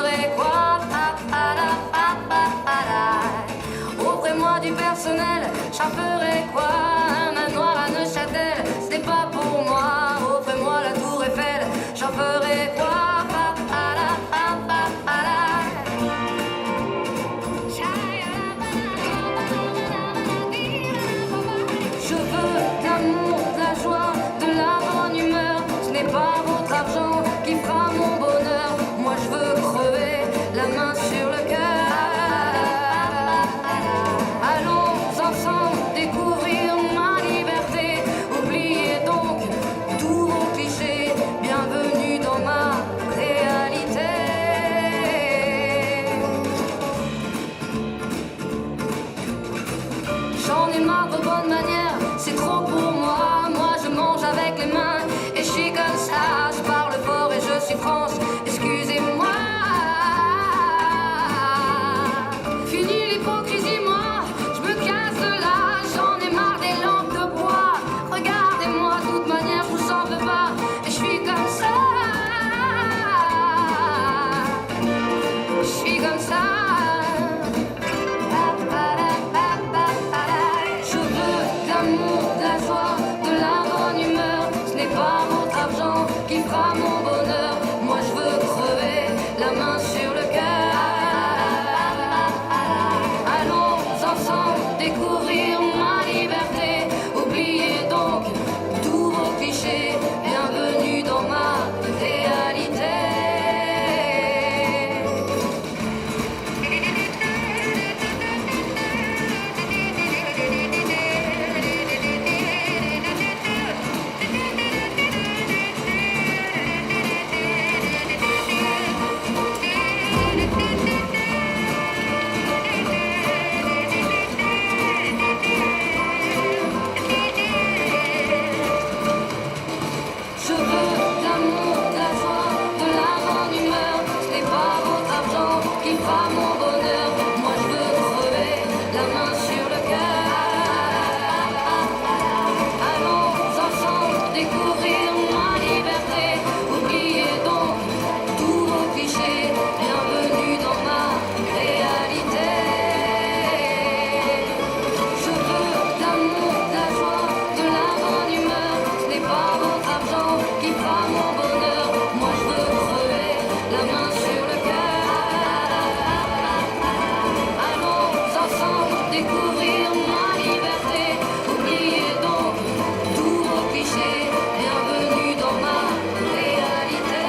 ferai quoi? Offrez-moi du personnel, j'en ferai quoi? Un manoir à Neuchâtel, ce n'est pas pour moi. Offrez-moi la tour Eiffel, j'en ferai quoi? Je veux de l'amour, de la joie, de la bonne humeur. Ce n'est pas votre argent qui fera mon bonheur. Moi je veux crever la main sur le cœur. Allons ensemble découvrir ma liberté. Oubliez donc tous vos clichés. Bienvenue dans ma réalité. J'en ai marre de bonnes manières, c'est trop pour moi. Moi je mange avec les mains et je suis comme ça. Je parle fort et je suis France, excusez-moi. Fini l'hypocrisie, moi, je me casse de là. J'en ai marre des lampes de bois. Regardez-moi, de toute manière, je vous en veux pas. Et je suis comme ça. Je suis comme ça. Je veux de l'amour, de la joie, de la bonne humeur. Ce n'est pas votre argent qui fera mon bonheur. Moi je veux crever la main sur le cœur. Allons ensemble découvrir ma liberté. Oubliez donc tous vos clichés. Bienvenue dans ma réalité. Je veux de l'amour, de la joie, de la bonne humeur. Ce n'est pas votre argent qui fera mon bonheur. Moi je veux crever la main sur le cœur. Allons ensemble découvrir ma liberté. Oubliez donc tous vos clichés. Bienvenue dans ma réalité. Je veux de l'amour, de la joie, de la bonne humeur. Ce n'est pas votre argent qui fera mon bonheur. Moi je veux crever la main sur le cœur. Allons ensemble découvrir ma liberté. Oubliez donc tous vos clichés. Bienvenue dans ma réalité.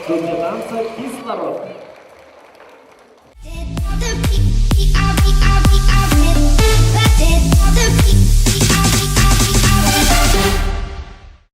Дублянца Кислород.